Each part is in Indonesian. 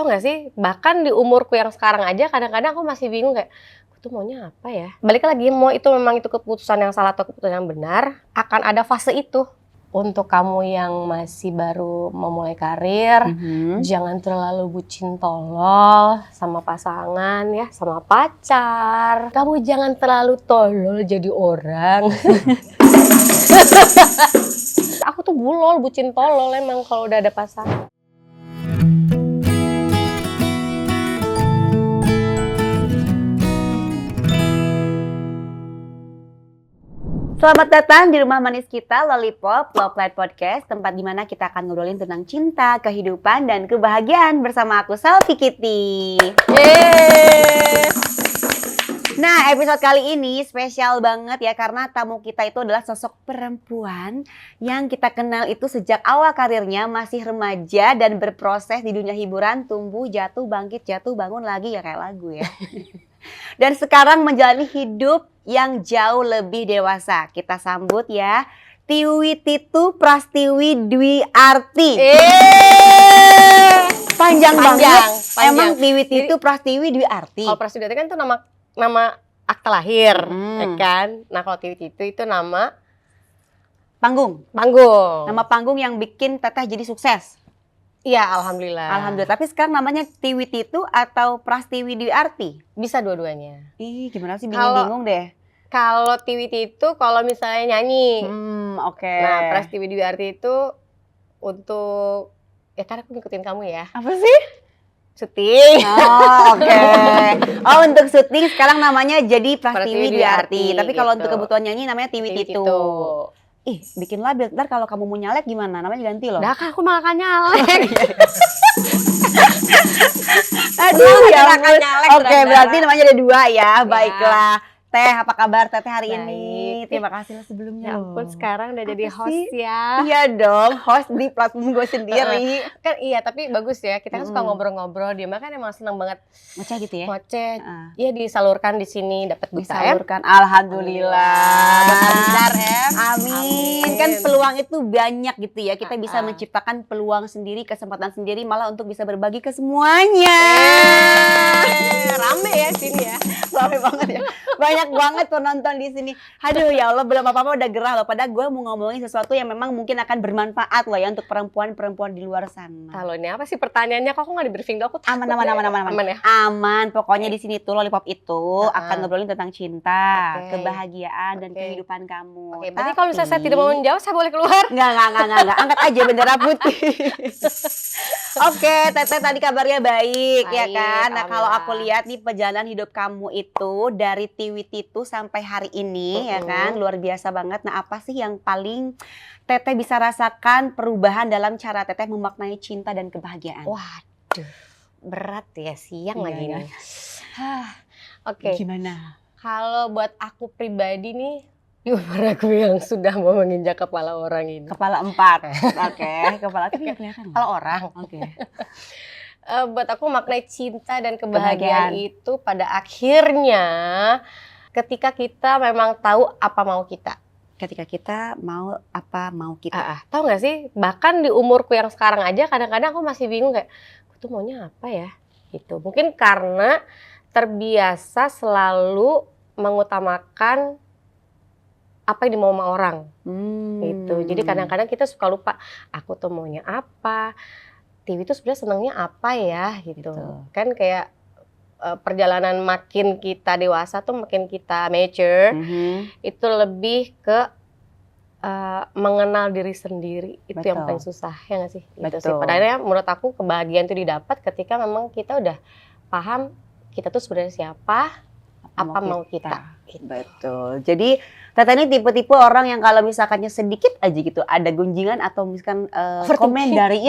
Tahu nggak sih, bahkan di umurku yang sekarang aja kadang-kadang aku masih bingung kayak, aku tuh maunya apa ya? Balik lagi, mau itu memang itu keputusan yang salah atau keputusan yang benar, akan ada fase itu. Untuk kamu yang masih baru memulai karir, jangan terlalu bucin tolol sama pasangan ya, sama pacar. Kamu jangan terlalu tolol jadi orang. Aku tuh bulol, bucin tolol emang kalau udah ada pasangan. Selamat datang di rumah manis kita, Lollipop Love Light Podcast, tempat di mana kita akan ngobrolin tentang cinta, kehidupan, dan kebahagiaan bersama aku, Selfie Kitty. Yeay! Nah, episode kali ini spesial banget ya, karena tamu kita itu adalah sosok perempuan yang kita kenal itu sejak awal karirnya, masih remaja dan berproses di dunia hiburan, tumbuh, jatuh, bangkit, jatuh, bangun lagi ya kayak lagu ya. Dan sekarang menjalani hidup yang jauh lebih dewasa. Kita sambut ya, Tiwi Titu Prastiwi Dwi Arti. Panjang banget. Emang Tiwi Titu Prastiwi Dwi Arti. Kalau Prastiwi Arti kan itu nama akte lahir, ya kan? Nah kalau Tiwi Titu itu nama panggung. Nama panggung yang bikin Teteh jadi sukses. Iya, alhamdulillah. Alhamdulillah. Tapi sekarang namanya Tiwi Titu atau Prastiwi Dwi Arti? Bisa dua-duanya. Ih, gimana sih, bingung deh. Kalau Tiwi Titu kalau misalnya nyanyi. Oke. Nah, Prastiwi Dwi Arti itu untuk ya kan aku ngikutin kamu ya. Apa sih? Syuting. Oh, oke. Oh, untuk syuting sekarang namanya jadi Prastiwi Dwi Arti. Tapi kalau gitu. untuk kebutuhan nyanyi namanya Tiwi Titu. Ih, bikin label. Ntar kalau kamu mau nyalek gimana? Namanya ganti loh. Dah kan aku malah nyalek. Aduh, ya ampun. nyalek. Oke, berarti namanya ada dua ya. Baiklah. Teh, apa kabar Teteh hari Baik. ini? Terima kasih lah sebelumnya. Ya ampun, sekarang udah jadi Apa host sih? ya. Iya dong, host di platform gue sendiri. Kan iya, tapi bagus ya. Kita kan suka ngobrol-ngobrol. Dia kan emang seneng banget Ngoceh gitu ya? ngoceh. Iya, disalurkan di sini, dapat duit Disalurkan. Alhamdulillah. Benar, Amin. Kan peluang itu banyak gitu ya. Kita bisa Ah. menciptakan peluang sendiri, kesempatan sendiri, malah untuk bisa berbagi ke semuanya. Rame ya sini ya. Rame banget ya. Banyak banget penonton di sini. Aduh ya Allah, belum apa-apa udah gerah loh. Padahal gue mau ngomongin sesuatu yang memang mungkin akan bermanfaat loh ya untuk perempuan-perempuan di luar sana. Kalau ini apa sih pertanyaannya? Kok aku nggak di briefing dulu? Aku takut Aman ya. Aman. Pokoknya di sini tuh Lollipop itu akan ngobrolin tentang cinta, Oke. kebahagiaan dan Oke. kehidupan kamu. Oke, berarti kalau misalnya saya tidak mau menjawab, saya boleh keluar? Enggak. Angkat aja bendera putih. Oke, Teteh tadi kabarnya baik ya Baik, kan? Nah, kalau aku alhamdulillah. lihat nih perjalanan hidup kamu itu dari Tiwi Titu sampai hari ini ya kan, luar biasa banget. Nah, apa sih yang paling Teteh bisa rasakan perubahan dalam cara Teteh memaknai cinta dan kebahagiaan? Waduh, berat ya, siang Iya, lagi ya. nih. Oke, Gimana? kalau buat aku pribadi nih, di umur aku yang sudah mau menginjak kepala orang ini. Kepala 4. Oke, kepala tapi nggak kelihatan. Kalau orang, Oke. buat aku maknai cinta dan kebahagiaan Kebahagiaan. itu pada akhirnya ketika kita memang tahu apa mau kita. Ketika kita mau apa mau kita. Tahu nggak sih, bahkan di umurku yang sekarang aja kadang-kadang aku masih bingung kayak, aku tuh maunya apa ya? Gitu. Mungkin karena terbiasa selalu mengutamakan apa yang dimau sama orang. Gitu. Jadi kadang-kadang kita suka lupa, aku tuh maunya apa? Tiwi tuh sebenarnya senangnya apa ya? Gitu. Kan kayak perjalanan makin kita dewasa tuh makin kita mature, itu lebih ke mengenal diri sendiri. Itu yang paling susah, ya nggak sih? Gitu sih. Padahal menurut aku kebahagiaan itu didapat ketika memang kita udah paham kita tuh sebenarnya siapa, apa mau kita. Gitu. Betul. Jadi Teteh ini tipe-tipe orang yang kalau misalkannya sedikit aja gitu ada gunjingan atau misalkan komen dari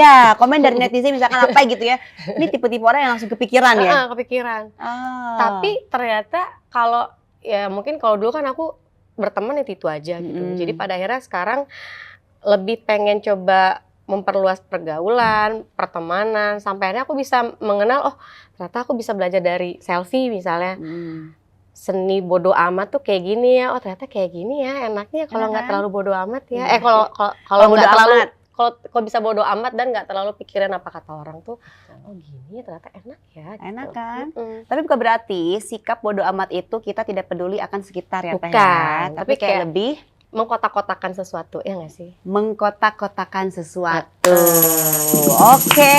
netizen misalkan apa gitu ya. Ini tipe-tipe orang yang langsung kepikiran ya. Kepikiran. Tapi ternyata kalau ya mungkin kalau dulu kan aku berteman itu aja gitu. Jadi pada akhirnya sekarang lebih pengen coba memperluas pergaulan, pertemanan, sampai akhirnya aku bisa mengenal, oh ternyata aku bisa belajar dari Selfie misalnya. Seni bodo amat tuh kayak gini ya, oh ternyata kayak gini ya enaknya kalau nggak terlalu bodo amat ya. Kalau nggak terlalu kalau bisa bodo amat dan nggak terlalu pikirin apa kata orang tuh. Oh gini ternyata enak ya. Enak gitu. kan? Tapi bukan berarti sikap bodo amat itu kita tidak peduli akan sekitar ya Teh ya. Bukan, Tapi tapi kayak kayak lebih mengkotak-kotakan sesuatu ya nggak sih? mengkotak-kotakan sesuatu. Oke.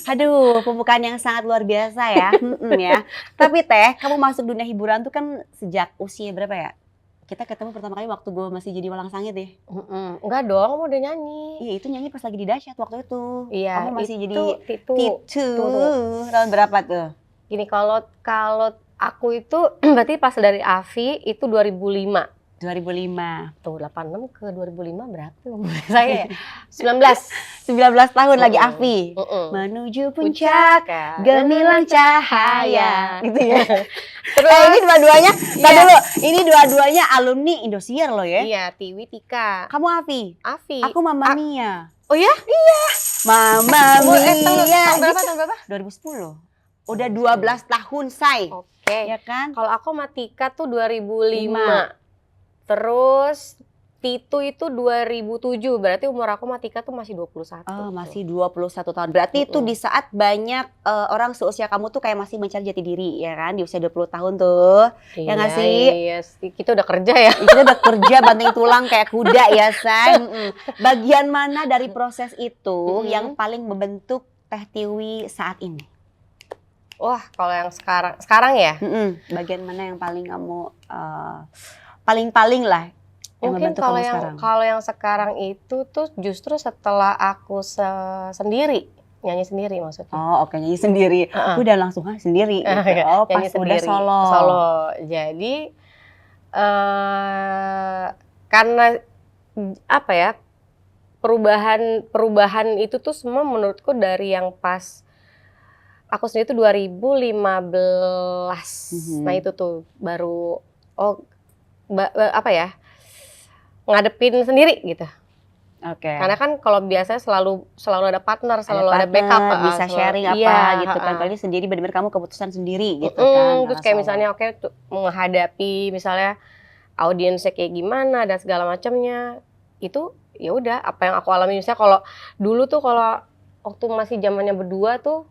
Aduh, pembukaan yang sangat luar biasa ya. Ya. Tapi Teh, kamu masuk dunia hiburan tuh kan sejak usia berapa ya? Kita ketemu pertama kali waktu gue masih jadi Walang Sangit deh. Enggak dong, kamu udah nyanyi. Iya, itu nyanyi pas lagi di Dahsyat waktu itu. Iya, Kamu masih jadi Titu. Titu. Tahun berapa tuh? Gini, kalau aku itu berarti pas dari Avi itu 2005. 2005. Tuh 86 ke 2005 berapa umur saya ya? 19. 19 tahun lagi Avi. Menuju puncak gemilang cahaya. Gitu ya. Terus ini dua-duanya, dulu. Ini dua-duanya alumni Indosiar loh ya. Iya, Tiwi Tika. Kamu Avi? Aku Mama Mia. Oh ya? Iya. Mama Mia. Tahun berapa? 2010. Udah 12 tahun, say. Oke. Ya kan? Kalau aku sama Tika tuh 2005. Terus Titu itu 2007, berarti umur aku sama Tika tuh masih 21. Oh, masih 21 tahun. Berarti itu di saat banyak orang seusia kamu tuh kayak masih mencari jati diri, ya kan? Di usia 20 tahun tuh. Iya, ya nggak sih? Iya, kita udah kerja ya. Kita udah kerja banting tulang kayak kuda ya, say. Bagian mana dari proses itu yang paling membentuk Teh Tiwi saat ini? Wah, kalau yang sekarang ya? Bagian mana yang paling kamu paling lah yang mungkin membentuk kamu sekarang? Kalau yang sekarang itu tuh justru setelah aku sendiri nyanyi sendiri maksudnya. Oh, oke, nyanyi sendiri. Udah langsung sendiri. Gitu. Oh, pas udah solo. Jadi karena apa ya, perubahan itu tuh semua menurutku dari yang pas aku sendiri tuh 2015. Nah itu tuh baru apa ya, ngadepin sendiri gitu. Oke. Karena kan kalau biasanya selalu ada partner, selalu ada backup, bisa sharing gitu kan. Kali ini sendiri benar-benar kamu keputusan sendiri gitu kan. Terus kayak misalnya menghadapi misalnya audiensnya kayak gimana dan segala macamnya, itu ya udah apa yang aku alami. Misalnya kalau dulu tuh kalau waktu masih zamannya berdua tuh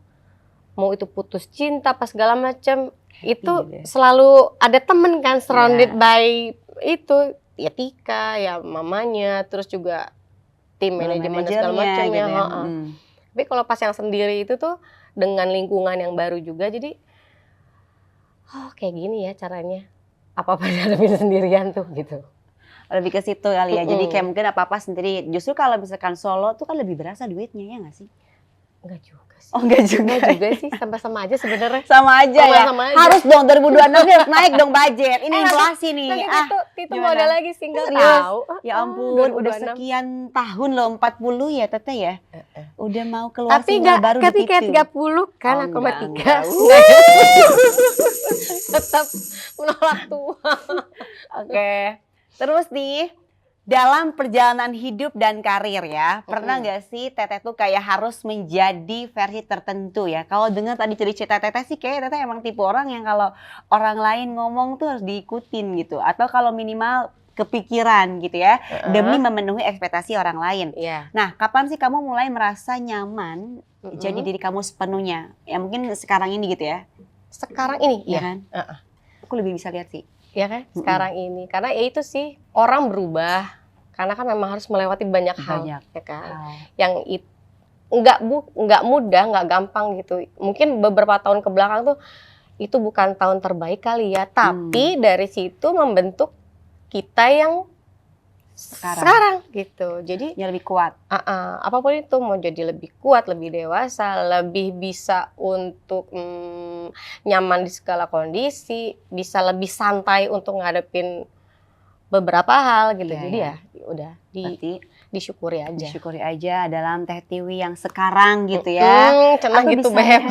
mau itu putus cinta pas segala macam itu selalu ada temen kan, surrounded by itu ya Tika, ya mamanya, terus juga tim manajemen dan segala macam gitu ya. Tapi kalau pas yang sendiri itu tuh dengan lingkungan yang baru juga, jadi kayak gini ya caranya, apa-apa dihadapin sendirian tuh gitu. Lebih ke situ kali ya. Jadi kayak mungkin apa-apa sendiri. Justru kalau misalkan solo tuh kan lebih berasa duitnya, ya nggak sih? Enggak juga sih. Oh, enggak juga sih, sama-sama aja sebenarnya. Sama aja ya. Harus dong 2026 harus naik dong budget. Ini inflasi nih. Itu modal lagi single tahu. Ya ampun, udah sekian tahun loh, 40 ya Teteh ya. Udah mau keluar single baru di TV. Tapi kayak 30 kan aku sama Tika. Tetap menolak tua. Oke. Terus nih, dalam perjalanan hidup dan karir ya, pernah nggak sih Teteh tuh kayak harus menjadi versi tertentu ya? Kalau dengar tadi cerita Teteh sih kayak Teteh emang tipe orang yang kalau orang lain ngomong tuh harus diikutin gitu. Atau kalau minimal kepikiran gitu ya, demi memenuhi ekspektasi orang lain. Nah, kapan sih kamu mulai merasa nyaman jadi diri kamu sepenuhnya? Ya mungkin sekarang ini gitu ya? Sekarang ini, ya kan? Aku lebih bisa lihat sih. Ya kan, sekarang ini. Karena ya itu sih, orang berubah. Karena kan memang harus melewati banyak hal, ya kan. Yang nggak mudah, nggak gampang gitu. Mungkin beberapa tahun ke belakang tuh, itu bukan tahun terbaik kali ya. Tapi dari situ membentuk kita yang sekarang gitu. Jadi ya lebih kuat. Apapun itu, mau jadi lebih kuat, lebih dewasa, lebih bisa untuk nyaman di segala kondisi, bisa lebih santai untuk ngadepin beberapa hal gitu. Jadi ya udah disyukuri aja. Disyukuri aja dalam Teh Tiwi yang sekarang gitu ya. Cenah gitu Beb.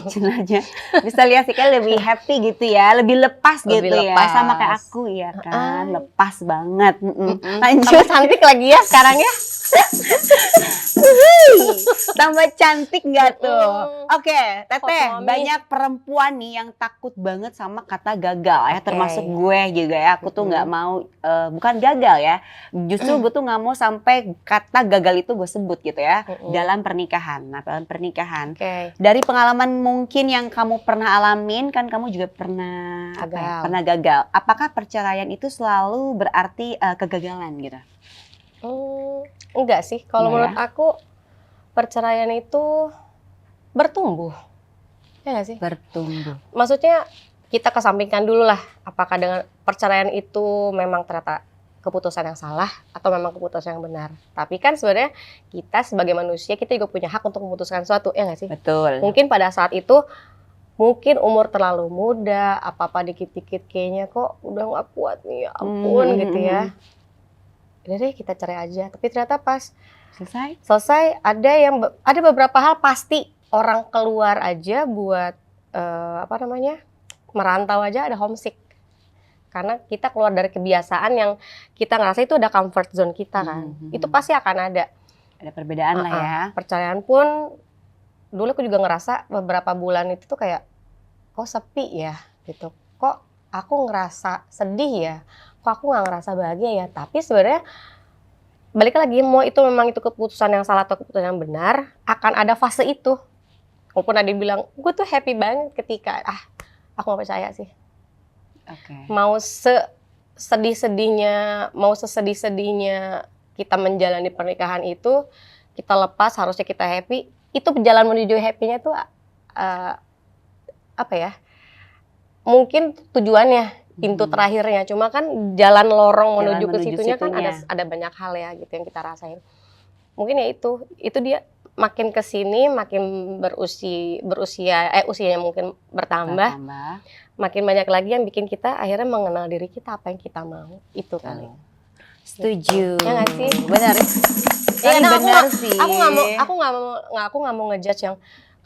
Cenahnya. Bisa lihat sih kayak lebih happy gitu ya, lebih lepas gitu ya. Sama kayak aku ya kan, lepas banget. Lanjut. Tambah cantik lagi ya sekarang ya. Tambah cantik nggak tuh? Oke, Teteh, banyak perempuan nih yang takut banget sama kata gagal ya, termasuk gue juga ya. Aku tuh nggak mau, bukan gagal ya, justru gue tuh nggak mau sampai kata gagal itu gue sebut gitu ya, Mm-mm. dalam pernikahan. Nah, dalam pernikahan, Oke. dari pengalaman mungkin yang kamu pernah alamin, kan kamu juga pernah apa ya, Gagal. pernah gagal. Apakah perceraian itu selalu berarti kegagalan gitu? Enggak sih, kalau Enggak menurut aku perceraian itu bertumbuh, ya nggak sih? Bertumbuh. Maksudnya kita kesampingkan dulu lah, apakah dengan perceraian itu memang ternyata keputusan yang salah atau memang keputusan yang benar. Tapi kan sebenarnya kita sebagai manusia, kita juga punya hak untuk memutuskan sesuatu, ya nggak sih? Betul. Mungkin pada saat itu, mungkin umur terlalu muda, apa-apa dikit-dikit kayaknya kok udah nggak kuat nih, ya ampun gitu ya. Udah deh kita cerai aja. Tapi ternyata pas selesai ada beberapa hal pasti orang keluar aja buat merantau aja ada homesick. Karena kita keluar dari kebiasaan yang kita ngerasa itu udah comfort zone kita kan. Itu pasti akan ada. Ada perbedaan lah ya. Perceraian pun dulu aku juga ngerasa beberapa bulan itu tuh kayak kok sepi ya gitu. Kok aku ngerasa sedih ya. Kok aku nggak ngerasa bahagia ya. Tapi sebenarnya balik lagi, mau itu memang itu keputusan yang salah atau keputusan yang benar, akan ada fase itu. Walaupun ada yang bilang, gue tuh happy banget ketika, aku gak percaya sih. Mau sesedih-sedihnya kita menjalani pernikahan itu, kita lepas, harusnya kita happy, itu jalan menuju happy-nya tuh, mungkin tujuannya, pintu terakhirnya, cuma kan jalan lorong menuju ke situnya kan ada banyak hal ya gitu yang kita rasain. Mungkin ya itu dia makin kesini makin usianya mungkin bertambah, makin banyak lagi yang bikin kita akhirnya mengenal diri kita, apa yang kita mau, itu kali. Setuju. Ya nggak sih? Benar. Benar sih. Aku nggak mau ngejudge yang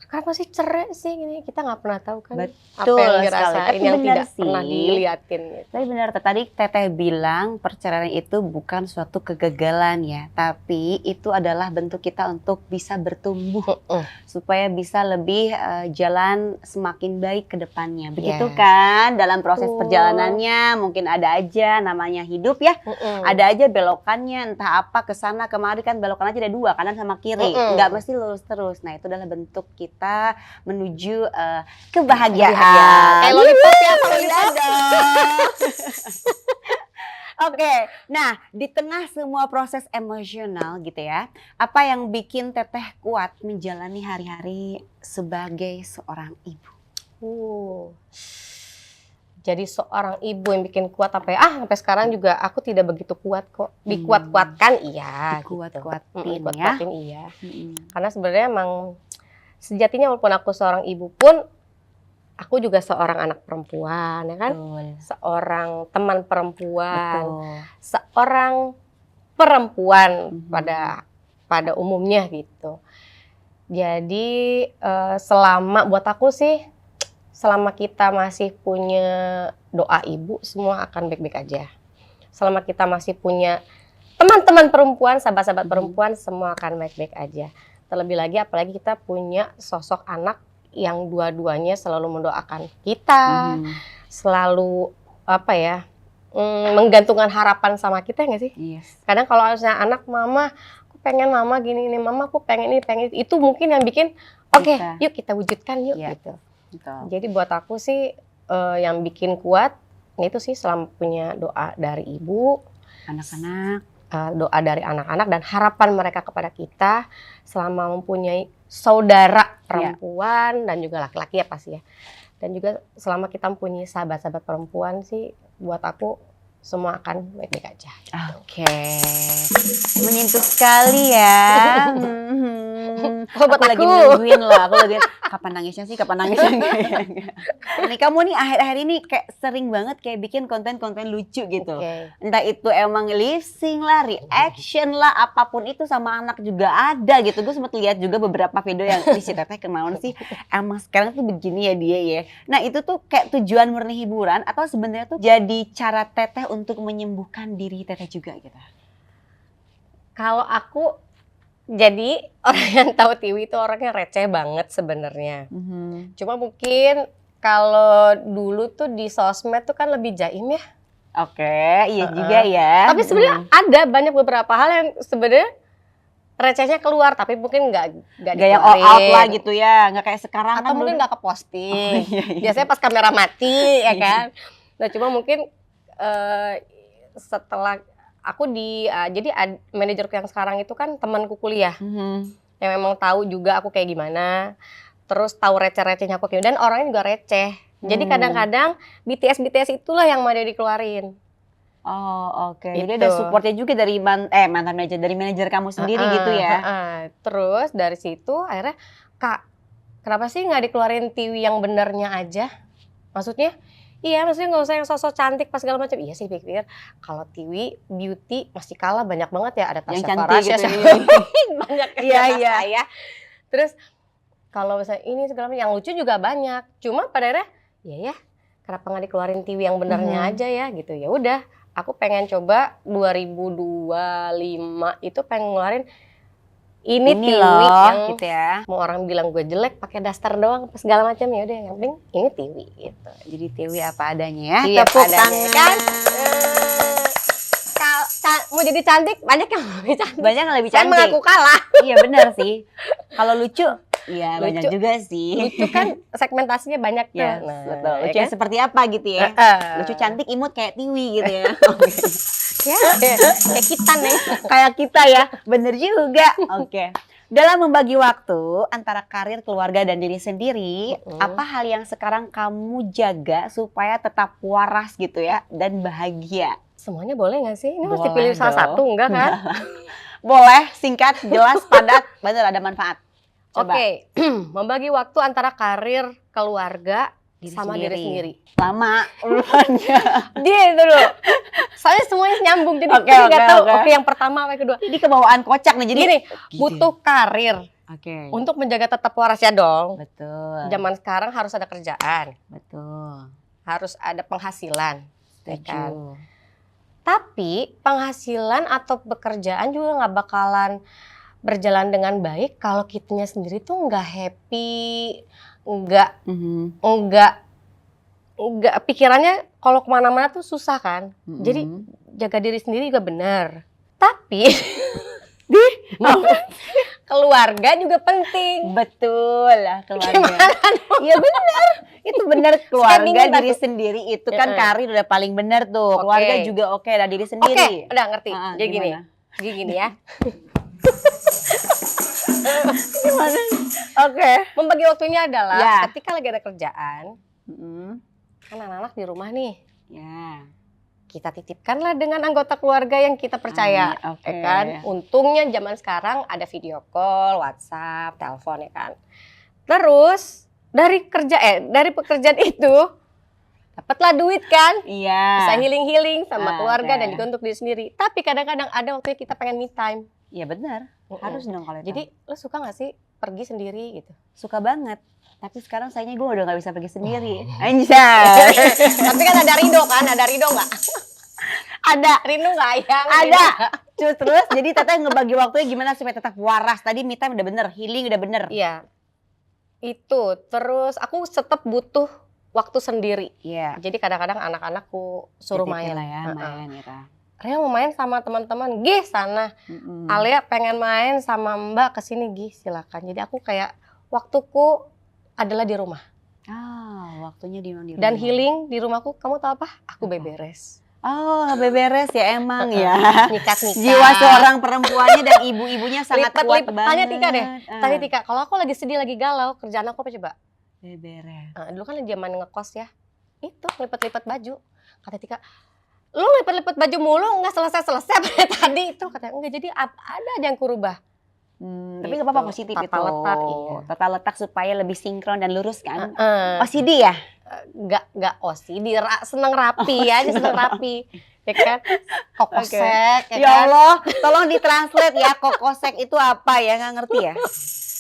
kenapa sih cerai sih gini, kita nggak pernah tahu kan apa yang dirasain yang tidak pernah dilihatin gitu. Tapi benar, tadi Teteh bilang perceraian itu bukan suatu kegagalan ya, tapi itu adalah bentuk kita untuk bisa bertumbuh supaya bisa lebih jalan semakin baik ke depannya. Begitu kan, dalam proses perjalanannya mungkin ada aja namanya hidup ya, ada aja belokannya, entah apa kesana kemari kan belokan aja ada dua, kanan sama kiri, nggak mesti lurus terus. Nah itu adalah bentuk kita menuju kebahagiaan. Kayak lollipop ya, lollipop. Oke, nah di tengah semua proses emosional gitu ya, apa yang bikin Teteh kuat menjalani hari-hari sebagai seorang ibu? Jadi seorang ibu yang bikin kuat apa ya? Sampai sekarang juga aku tidak begitu kuat kok. Dikuat-kuatkan iya. Dikuat-kuatin iya. Karena sebenarnya emang sejatinya walaupun aku seorang ibu pun, aku juga seorang anak perempuan, ya kan? Seorang teman perempuan, seorang perempuan pada umumnya gitu. Jadi buat aku sih, selama kita masih punya doa ibu, semua akan baik-baik aja. Selama kita masih punya teman-teman perempuan, sahabat-sahabat perempuan, semua akan baik-baik aja. Terlebih lagi apalagi kita punya sosok anak yang dua-duanya selalu mendoakan kita, selalu menggantungkan harapan sama kita nggak sih? Kadang kalau misalnya anak, mama aku pengen mama gini, mama aku pengen ini, itu mungkin yang bikin oke, yuk kita wujudkan yuk gitu. Jadi buat aku sih yang bikin kuat itu sih selama punya doa dari ibu, anak-anak, doa dari anak-anak dan harapan mereka kepada kita, selama mempunyai saudara perempuan dan juga laki-laki ya pasti ya. Dan juga selama kita mempunyai sahabat-sahabat perempuan sih, buat aku semua akan baik-baik aja. Oke. Menyentuh sekali ya. Aku lagi nungguin loh, aku lagi kapan nangisnya sih, Nih kamu nih akhir-akhir ini kayak sering banget kayak bikin konten-konten lucu gitu. Entah itu emang lip sync lah, reaction lah, apapun itu sama anak juga ada gitu. Gue sempat lihat juga beberapa video yang si Teteh kemauan sih, emang sekarang tuh begini ya dia ya. Nah itu tuh kayak tujuan murni hiburan atau sebenarnya tuh jadi cara Teteh untuk menyembuhkan diri Teteh juga gitu? Kalau aku jadi orang yang tahu Tiwi itu orangnya receh banget sebenarnya. Cuma mungkin kalau dulu tuh di sosmed tuh kan lebih jaim ya. Oke, iya juga ya. Tapi sebenarnya ada banyak beberapa hal yang sebenarnya recehnya keluar, tapi mungkin nggak yang all out lah gitu ya, nggak kayak sekarang atau kan mungkin dulu. nggak keposting. Iya, iya. Biasanya pas kamera mati ya kan. Nah cuma mungkin setelah aku jadi manajerku yang sekarang itu kan temanku kuliah yang memang tahu juga aku kayak gimana, terus tahu receh-recehnya aku dan orangnya juga receh. Jadi kadang-kadang BTS itulah yang mau dia dikeluarin. Oh, oke. Gitu. Jadi ada supportnya juga dari mantan manajer, dari manajer kamu sendiri gitu ya. Terus dari situ akhirnya, Kak, kenapa sih nggak dikeluarin Tiwi yang benernya aja? Maksudnya nggak usah yang sosok cantik pas segala macam. Iya sih pikir kalau Tiwi beauty masih kalah banyak banget ya, ada Yang Tasya cantik Farasya, gitu. banyak Iya, yang iya. saya. Terus kalau misalnya ini segala macam yang lucu juga banyak. Cuma pada akhirnya ya kenapa nggak dikeluarin Tiwi yang benernya aja ya gitu. Ya udah, aku pengen coba 2025 itu pengen ngeluarin ini Tiwi loh, yang gitu ya. mau orang bilang gue jelek pakai daster doang apa segala macam, ya udah yang penting ini Tiwi gitu. Jadi Tiwi apa adanya ya. Tiwi Tepuk apa adanya, tangan. kan? Mau jadi cantik banyak yang lebih cantik. Banyak yang lebih Saya cantik. mengaku kalah. Iya benar sih. Kalau lucu, ya banyak Lucu. juga sih. Lucu kan segmentasinya banyak tuh. Yes, Nah, betul. ya Lucunya kan? seperti apa gitu ya. Lucu, cantik, imut kayak Tiwi gitu ya. Ya, kayak kita nih. Kayak kita ya, bener juga. Oke. Dalam membagi waktu antara karir, keluarga, dan diri sendiri, apa hal yang sekarang kamu jaga supaya tetap waras gitu ya, dan bahagia? Semuanya boleh nggak sih? Ini mesti Boleh pilih salah dong. satu, enggak kan? Boleh, singkat, jelas, padat, bener ada manfaat. Coba. Oke, membagi waktu antara karir, keluarga, sama diri sendiri. Lama urutannya. Dia itu dulu. Soalnya semuanya nyambung, jadi Oke, nggak tahu. oke. Oke, yang pertama apa yang kedua? Jadi kebawaan kocak nih. Jadi Gini, gitu. butuh karir Oke. untuk menjaga tetap waras ya dong. Betul. Zaman sekarang harus ada kerjaan, Betul. harus ada penghasilan, ya kan? Setuju. Tapi penghasilan atau pekerjaan juga nggak bakalan berjalan dengan baik kalau kitanya sendiri tuh nggak happy, nggak pikirannya kalau kemana-mana tuh susah kan. Jadi jaga diri sendiri juga benar. Tapi keluarga juga penting. Betul lah keluarga. Gimana? Iya benar. Itu benar keluarga, bingung diri aku. sendiri itu kan karir udah paling benar tuh. Oke. Keluarga juga oke lah, diri Oke, sendiri. udah ngerti. Jadi gimana? gini ya. Gimana? Oke. Membagi waktunya adalah Ya. ketika lagi ada kerjaan, kan anak-anak di rumah nih. Ya. Kita titipkanlah dengan anggota keluarga yang kita percaya, Oke. ya kan? Untungnya zaman sekarang ada video call, WhatsApp, telepon ya kan. Terus dari pekerjaan itu dapatlah duit kan? Iya. Bisa healing sama keluarga Oke. dan juga untuk diri sendiri. Tapi kadang-kadang ada waktunya kita pengen me time. Iya benar. Harus dong kalau itu. Jadi lo suka nggak sih pergi sendiri gitu? Suka banget. Tapi sekarang sayangnya gue udah gak bisa pergi sendiri. Anjay. Tapi kan ada Rido kan? Ada Rido nggak? Ada. Rindu nggak ya? Ada. Terus jadi Teteh ngebagi waktunya gimana supaya tetap waras. Tadi me time udah bener, healing udah bener. Iya. Itu. Terus aku tetap butuh waktu sendiri. Iya. Jadi kadang-kadang anak-anakku suruh Titipin main. lah ya, main gitu. Ria mau main sama teman-teman, Gih sana. Alia pengen main sama Mbak kesini, Gih silakan. Jadi aku kayak waktuku adalah di rumah. Waktunya di rumah. Dan healing di rumahku, kamu tahu apa? Aku beberes. Oh, beberes ya emang ya. Nikat-nikat. Jiwa seorang perempuannya dan ibu-ibunya sangat kuat Lipat-lipat. banget. Tanya Tika deh. Tanya Tika, kalau aku lagi sedih, lagi galau, kerjaan aku apa coba? Beberes. Dulu kan zaman ngekos ya. Itu lipat-lipat baju. Kata Tika, lu lipat-lipat baju mulu nggak selesai-selesai kayak tadi itu. Katanya enggak, jadi ada aja yang kurubah. Tapi nggak apa-apa, positif Tata itu. letak, iya. Tata letak supaya lebih sinkron dan lurus kan. Heeh. OCD ya? Nggak OCD, seneng rapi ya, dia seneng rapi. Ya kan? Kokosek, ya Ya kan? Allah, tolong ditranslate ya, kokosek itu apa ya? Nggak ngerti ya?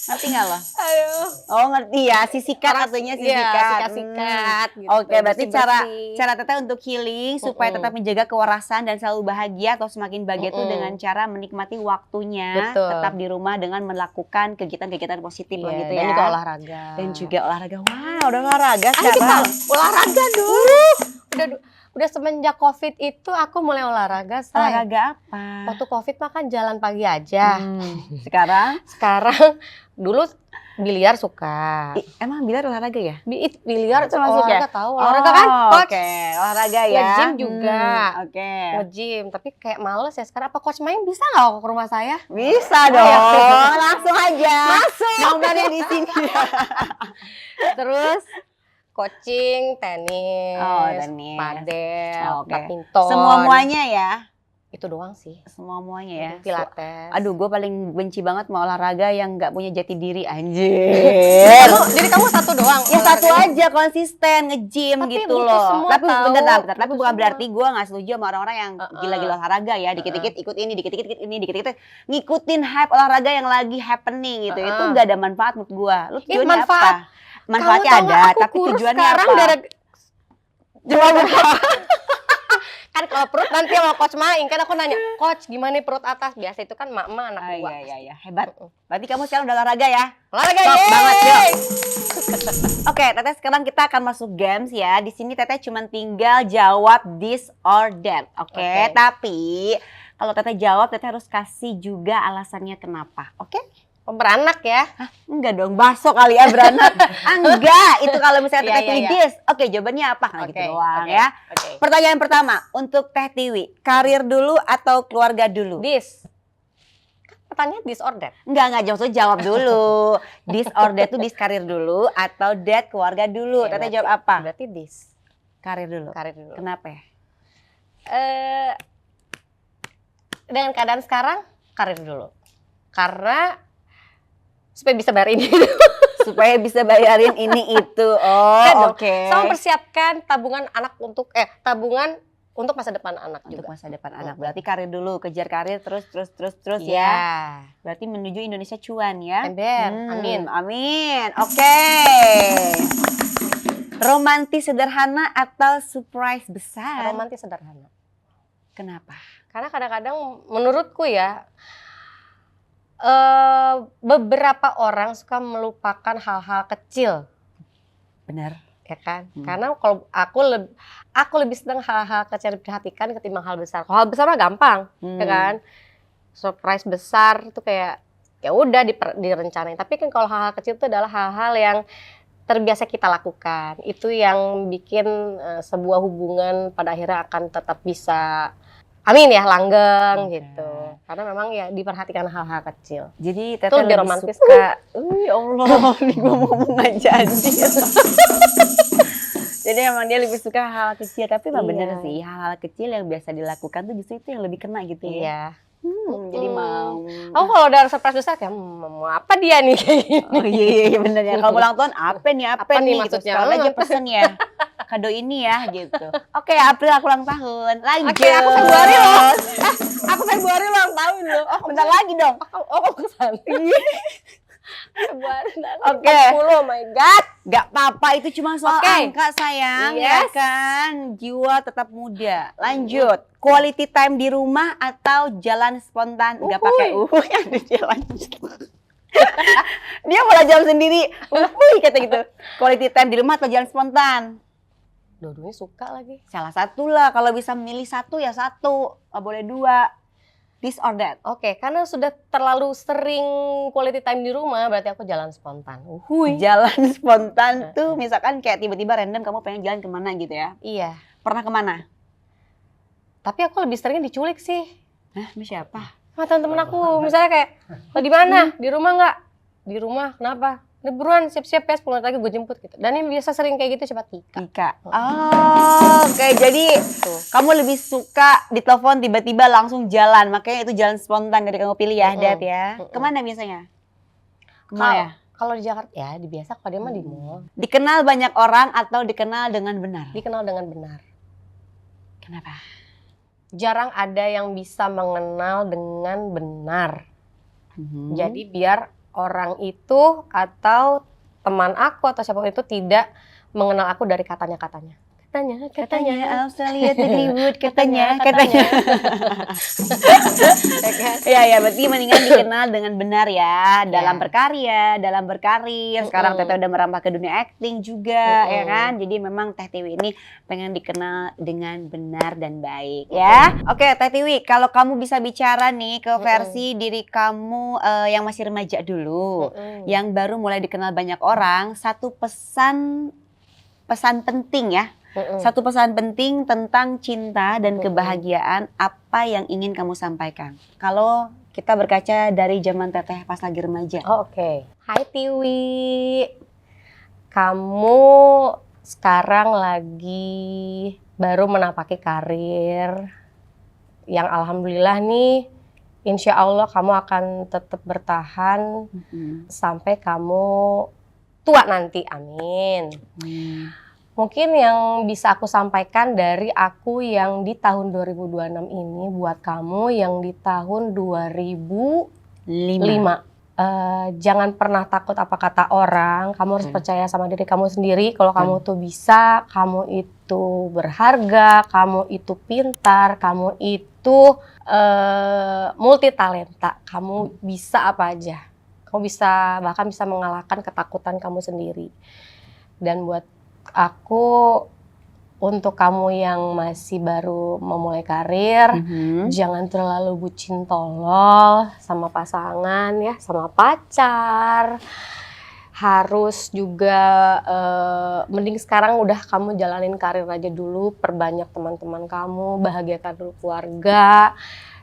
Ngerti nggak lo? Aduh. Oh ngerti ya, sisikat artinya Iya, sisikat. sikat-sikat gitu. Oke, berarti Bersih-bersih. cara Teteh untuk healing supaya tetap menjaga kewarasan dan selalu bahagia atau semakin bahagia itu dengan cara menikmati waktunya, Betul. tetap di rumah dengan melakukan kegiatan-kegiatan positif Iya, gitu dan ya. juga olahraga. Dan juga olahraga. Wah, udah olahraga Ayo kita sekarang. olahraga dulu. Udah semenjak COVID itu aku mulai olahraga, Say. Olahraga apa? Waktu COVID mah kan jalan pagi aja. Sekarang? Sekarang dulu biliar suka. Emang biliar olahraga ya? Biliar Termasuk olahraga ya? tahu. Olahraga kan, coach. Oke, olahraga ya. Nge-gym juga. Oke. Nge-gym, tapi kayak males ya sekarang. Apa coach main bisa nggak ke rumah saya? Bisa dong, langsung aja. Masuk. Nomornya di sini. Terus coaching, tenis, tenis. padel, Oke. badminton. Semua-muanya ya? Itu doang sih. Semua-muanya ya? Pilates. Aduh, gue paling benci banget mau olahraga yang nggak punya jati diri, anjir. Jadi kamu satu doang? Ya satu olahraganya? aja, konsisten, nge-gym Tapi gitu butuh loh. semua Tapi tahu. bentar, tapi Butuh bukan semua. berarti gue nggak setuju sama orang-orang yang gila-gila olahraga ya. Dikit-dikit ikut ini, dikit-dikit ikut ini, dikit-dikit ngikutin hype olahraga yang lagi happening gitu. Itu nggak ada manfaat menurut gue. Lu tujuannya manfaat. apa? Manfaatnya Kamu tahu ada, nggak, aku tapi kurus tujuannya sekarang apa? Kan kalau perut nanti sama coach Maing, kan aku nanya, coach gimana perut atas? Biasa itu kan mak-mak anak gua. Iya, hebat. Berarti kamu sekarang udah olahraga ya? Olahraga Top yeay! banget, yuk. Oke, Teteh sekarang kita akan masuk games ya. Di sini Teteh cuma tinggal jawab this or that. Oke, Oke. tapi kalau Teteh jawab, Teteh harus kasih juga alasannya kenapa. Oke? Oh, beranak ya? Enggak dong, bakso kali ya beranak. Enggak, itu kalau misalnya Teteh Iya, pilih iya. this. Oke, jawabannya apa? Nah, gitu doang ya. Oke. Pertanyaan pertama untuk Teh Tiwi, karir dulu atau keluarga dulu? This. Pertanyaan this or that? Enggak, maksudnya jawab dulu. This or that tuh this karir dulu atau that keluarga dulu. Oke, Teteh berarti- jawab apa? Berarti this. Karir dulu. Karir dulu. Kenapa ya? Dengan keadaan sekarang, karir dulu. Karena supaya bisa bayar ini. Supaya bisa bayarin ini itu. Kan Oh, dong. oke. Sama persiapkan tabungan anak tabungan untuk masa depan anak Untuk juga. masa depan anak. Berarti karir dulu, kejar karir terus Iya. ya. Berarti menuju Indonesia cuan ya. Ember, amin. Amin. Oke. Romantis sederhana atau surprise besar? Romantis sederhana. Kenapa? Karena kadang-kadang menurutku ya, beberapa orang suka melupakan hal-hal kecil, Benar. ya kan? Karena kalau aku lebih senang hal-hal kecil yang diperhatikan ketimbang hal besar. Kalau hal besar mah gampang, ya kan? Surprise besar itu kayak ya udah direncanain. Tapi kan kalau hal-hal kecil itu adalah hal-hal yang terbiasa kita lakukan. Itu yang bikin sebuah hubungan pada akhirnya akan tetap bisa amin ya, langgeng gitu. Karena memang ya diperhatikan hal-hal kecil. Jadi Teteh Itu lebih lebih romantis. suka. Ya Allah, ini gue ngomong nggak jadi. Jadi emang dia lebih suka hal kecil, tapi mah Iya. bener sih, hal-hal kecil yang biasa dilakukan tuh justru itu yang lebih kena gitu ya. Iya. Jadi mau. Aku kalau udah surprise besar kayak mau apa dia nih kayak gini. Oh iya bener ya. Kalau ulang tahun apa nih Apa nih gitu. maksudnya? Sekali aja pesen ya. Kado ini ya gitu. Oke, April aku ulang tahun. Lanjut. Oke, aku Februari loh. Aku Februari ulang tahun loh. Oh, bentar lagi dong. Oh, kesana. Februari nanti. Oke. 40, oh my god. Gak apa-apa, itu cuma soal Oke. angka sayang, ya Yes. kan? Jiwa tetap muda. Lanjut. Quality time di rumah atau jalan spontan? Gak pakai ada jalan. Dia malah jawab sendiri. Kata gitu. Quality time di rumah atau jalan spontan? Dua-duanya suka lagi. Salah satu lah. Kalau bisa milih satu ya satu. Gak boleh dua. This or that. Oke, karena sudah terlalu sering quality time di rumah, berarti aku jalan spontan. Jalan spontan tuh misalkan kayak tiba-tiba random kamu pengen jalan kemana gitu ya. Iya. Pernah kemana? Tapi aku lebih sering diculik sih. Hah, sama siapa? Sama temen-temen aku. Misalnya kayak, "Lo di mana? Di rumah nggak?" Di rumah, kenapa? "Udah buruan, siap-siap ya, 10 menit lagi gue jemput." Gitu. Dan yang biasa sering kayak gitu siapa? Tika. Tika. Oh, oke. Jadi kamu lebih suka ditelepon tiba-tiba langsung jalan. Makanya itu jalan spontan dari kamu pilih ya, Dad ya. Kemana biasanya? Kemana ya? Kalau di Jakarta, ya di biasa kalau dia mah di mall. Dikenal banyak orang atau dikenal dengan benar? Dikenal dengan benar. Kenapa? Jarang ada yang bisa mengenal dengan benar. Jadi biar orang itu atau teman aku atau siapapun itu tidak mengenal aku dari katanya-katanya. Katanya Australia Hollywood, katanya. Ya, berarti mendingan dikenal dengan benar ya, dalam berkarya, dalam berkarir. Sekarang Teteh udah merambah ke dunia acting juga, ya kan? Jadi memang Teh Tiwi ini pengen dikenal dengan benar dan baik, ya. Oke, Teh Tiwi, kalau kamu bisa bicara nih ke versi diri kamu yang masih remaja dulu, yang baru mulai dikenal banyak orang, satu pesan penting ya. Satu pesan penting tentang cinta dan kebahagiaan, apa yang ingin kamu sampaikan? Kalau kita berkaca dari zaman Teteh pas lagi remaja. Oke. Hai Tiwi. Kamu sekarang lagi baru menapaki karir yang alhamdulillah nih, insya Allah kamu akan tetap bertahan sampai kamu tua nanti, amin. Mungkin yang bisa aku sampaikan dari aku yang di tahun 2026 ini buat kamu yang di tahun 2005. Jangan pernah takut apa kata orang, kamu harus percaya sama diri kamu sendiri. Kalau kamu tuh bisa, kamu itu berharga, kamu itu pintar, kamu itu multi talenta, kamu bisa apa aja. Kamu bisa, bahkan bisa mengalahkan ketakutan kamu sendiri. Dan buat aku, untuk kamu yang masih baru memulai karir, jangan terlalu bucin tolol sama pasangan ya, sama pacar. Harus juga mending sekarang udah kamu jalanin karir aja dulu, perbanyak teman-teman kamu, bahagiakan dulu keluarga,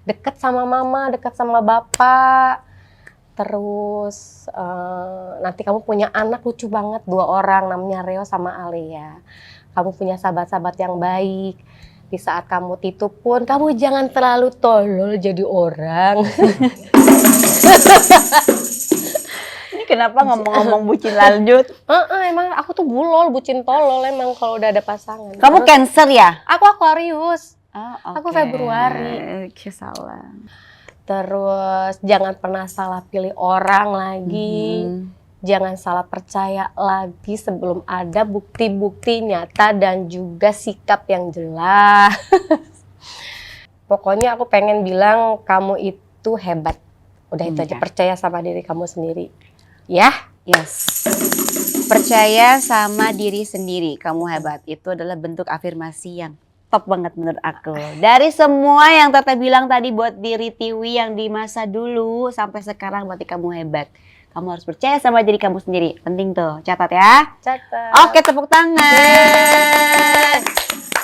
deket sama mama, deket sama bapak. Terus nanti kamu punya anak lucu banget, 2 orang, namanya Reo sama Alia. Kamu punya sahabat-sahabat yang baik. Di saat kamu tidur pun, kamu jangan terlalu tolol jadi orang. Ini kenapa ngomong-ngomong bucin lanjut? Emang aku tuh bulol, bucin tolol emang kalau udah ada pasangan. Kamu Cancer ya? Aku Aquarius. Aku Februari. Salah. Terus jangan pernah salah pilih orang lagi. Jangan salah percaya lagi sebelum ada bukti-bukti nyata dan juga sikap yang jelas. Pokoknya aku pengen bilang kamu itu hebat. Udah itu aja, percaya sama diri kamu sendiri. Ya? Yes. Percaya sama diri sendiri, kamu hebat. Itu adalah bentuk afirmasi yang top banget menurut aku. Dari semua yang Teteh bilang tadi buat diri Tiwi yang di masa dulu sampai sekarang, berarti kamu hebat. Kamu harus percaya sama diri kamu sendiri. Penting tuh, catat ya. Catat. Oke, tepuk tangan.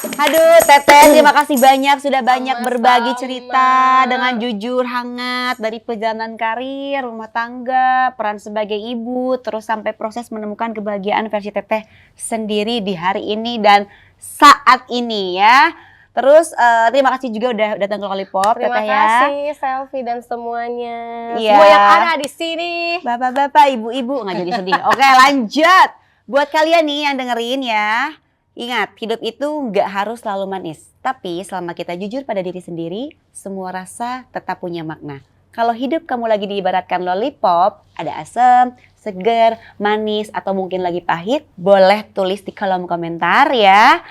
Aduh, Teteh, terima kasih banyak sudah banyak berbagi cerita dengan jujur, hangat dari perjalanan karir, rumah tangga, peran sebagai ibu, terus sampai proses menemukan kebahagiaan versi Teteh sendiri di hari ini dan saat ini ya. Terus terima kasih juga udah datang ke Lollipop, Terima Teteh kasih Selfie dan semuanya. Iya. Semua yang ada di sini. Bapak-bapak, ibu-ibu, nggak jadi sedih. Oke, lanjut. Buat kalian nih yang dengerin ya, ingat, hidup itu nggak harus selalu manis. Tapi selama kita jujur pada diri sendiri, semua rasa tetap punya makna. Kalau hidup kamu lagi diibaratkan lollipop, ada asam, seger, manis, atau mungkin lagi pahit, boleh tulis di kolom komentar ya.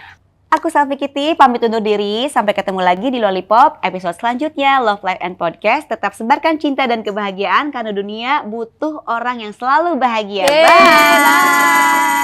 Aku Selfie Kitty, pamit undur diri. Sampai ketemu lagi di Lollipop episode selanjutnya. Love, Life, and Podcast. Tetap sebarkan cinta dan kebahagiaan karena dunia butuh orang yang selalu bahagia. Bye!